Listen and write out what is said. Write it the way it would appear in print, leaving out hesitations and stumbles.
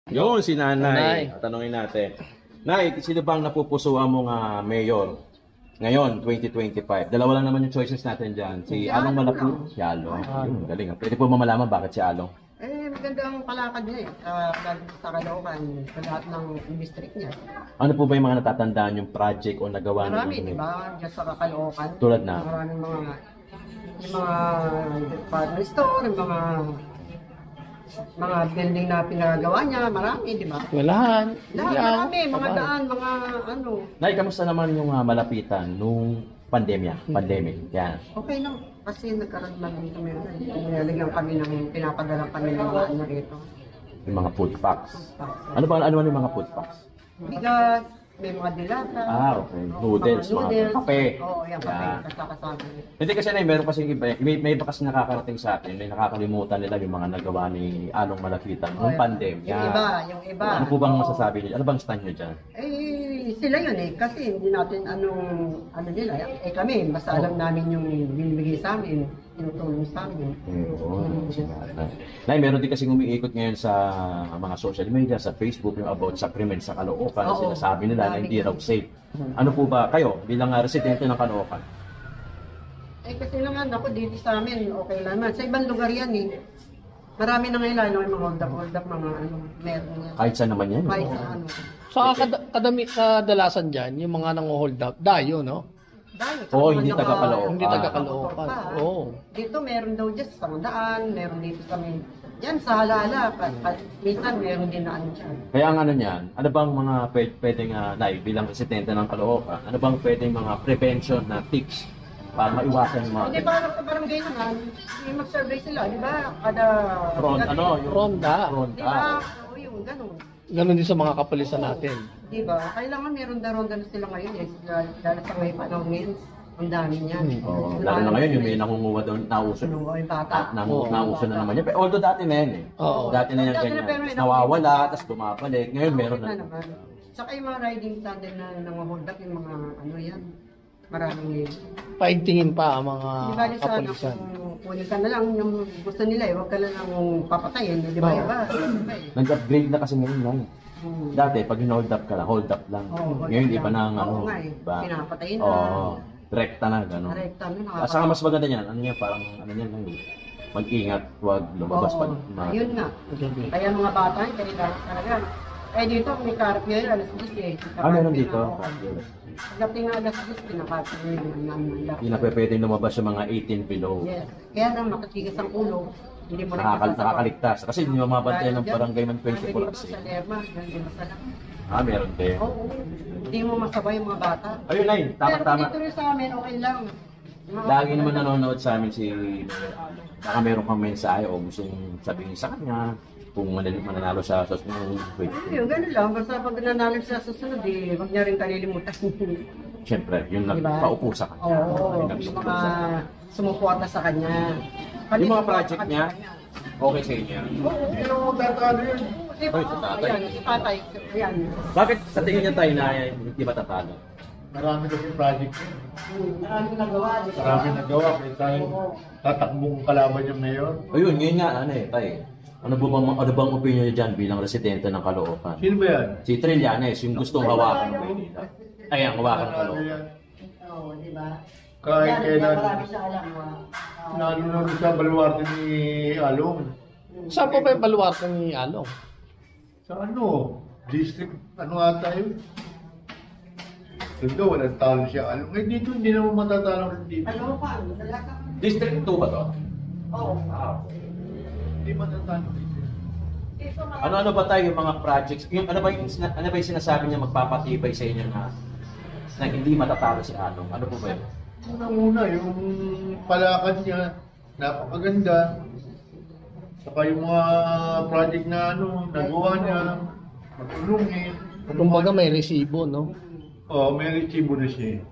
Yun, si Nanay. Nanay. Tanungin natin. Nay, sino bang napupusuan mong mayor ngayon, 2025? Dalawa lang naman yung choices natin dyan. Si Along Malapit. Si Along. Yun, galing. Pwede po mamalaman bakit si Along? Maganda ang palakad niya eh. Sa Caloocan, sa lahat ng district niya. Ano po ba yung mga natatandaan yung project o nagawa Marami, ninyo? di ba? Diyan sa Caloocan. Tulad na? Maraming yung mga department store, yung mga building na pinagawa niya, marami, di ba? Walahan. Marami, mga daan, mga ano. Nay, kamusta naman yung malapitan nung pandemic? Yan. Okay lang, kasi nagkaroon na din kami. Nilalagyan kami ng, pinapadala kami ng mga ano rito. Yung mga food packs. Ano yung mga food packs? Bigas, may mga dilata. Okay. Noodles, mga kape. Oo, yung kape, Yan. kasama. Hindi kasi meron kasi iba, may iba kasi nakakarating sa atin, may nakakalimutan nila yung mga nagawa ni Along Malapitan nung pandemya. Yung iba. Ano po bang masasabi niyo? Ano bang stand niyo dyan? Sila yun eh, kasi hindi natin ano nila, kami, basta alam namin yung binibigay sa amin, tinutulong sa amin. Nay, meron din kasi umiikot ngayon sa mga social media, sa Facebook, yung about sa krimen sa Caloocan. Sinasabi nila na hindi raw safe. Ano po ba kayo bilang residente ng Caloocan? Kasi naman ako dito sa amin, okay lang naman. Sa ibang lugar yan eh. Marami na ngayon lalo yung mga hold up, mga ano, meron yan. Kahit saan naman yan? Kahit sa ano. Sa kadalasan dyan, yung mga nang-hold up, dayo, no? Hindi taga-Caloocan. Hindi taga-Caloocan. Oo. Dito meron daw dyan sa Sangdaan, meron dito sa may, yan sa Halala, minsan meron din na ano dyan. Kaya ang ano niyan, ano bang mga pwedeng, Nay, bilang residente ng Caloocan, ano bang pwedeng mga prevention na tips para maiwasan yung mga... Hindi ba sa barangay naman, mag-survey sila, di ba? Kada... Ronda. Di ba? O yung ganun. Ganon din sa mga kapulisan natin. Di ba? Kailangan may ronda-ronda na sila ngayon eh. Dahil sa may panahon ngayon, ang dami niyan. Lalo na ngayon, yung may nangunguha doon, nauso. Yung bata. Nauso na naman yan. Although dati na yan eh. Oo. Dati na yan ganyan. Tapos nawawala, tapos bumabalik. Ngayon meron na. naman. Saka yung mga riding tandem na nanguhold up, yung mga ano yan. Maraming yun. Paigtingin pa ang mga Di ba sana kapulisan. kung kunin ka na lang yung gusto nila eh, huwag ka na lang papatayin, di ba? Iba. Nag-upgrade na kasi ngayon lang. Dati, pag hold up ka lang, hold up lang. Ngayon, iba na ang ano. Oo nga eh, pinapatayin na. Oo. Rekta na, gano'n. Rekta na. Saka mas maganda niyan, ano yan, parang ano yan lang. Mag-ingat, huwag lumabas pa. Yun nga. Kaya mga bata, kailangan talaga. Dito, may karap ngayon, alas 10 eh. Meron dito. Pagdating nga alas 10, pinakasap na yun. Hindi na pwedeng lumabas yung mga 18 below. Yes. Kaya nang makatigas ang ulo, hindi mo na Nakakaligtas. Kasi hindi mamabantayan ng barangay ng 24 hours. Sa Lerma, hindi masala. Meron din. Oo. Hindi mo masabay yung mga bata. Ayun, Nay. Pero Tama-tama. dito rin sa amin, okay lang. Lagi naman nanonood sa amin si... Baka meron kang mensahe o gustong sabihin sa kanya kung mananalo sa susunod. Ayun, ganun lang. Basta pag nanalo siya sa susunod, huwag niya rin kalilimutan. Siyempre, yun lang, Diba? paupo sa kanya. Oo, yung mga sumuporta sa kanya. Yung mga project niya, okay sa inyo. Pero tatalo yun. Ay, sa tatay. Ayan, si tatay. Ayan. Bakit sa tingin niya tayo na hindi matatalo? Marami kasi project. Maraming nagawa. di ba? Marami nagawa. Kaya tayo tatakbong kalaban yung mayor. Ayun, ngayon nga, tayo. Ano bang opinion niyo dyan bilang residente ng Caloocan? Sino ba yan? Si Trillanes, yung gustong hawakan ng Maynila. Ayan, hawakan ng Caloocan. Oo, di ba? Kahit Yan, kailan, marami siya alam. nalunod sa baluarte ni Along. Saan po ba yung baluarte ni Along? Sa ano? District, ano ata yun? Doon walang talo siya Along. Dito hindi naman matatalo rin dito. Ano pa? Talaga? District 2 ba to? Oo. Hindi matatalo dito. Ano ba tayo yung mga projects? Ano ba yung sinasabi niya magpapatibay sa inyo na hindi matatalo si Along? Ano po ba yun? Una, yung palakad niya, napakaganda. Saka yung mga project na nagawa niya, matulungin. Kumbaga may resibo, no? May resibo na siya.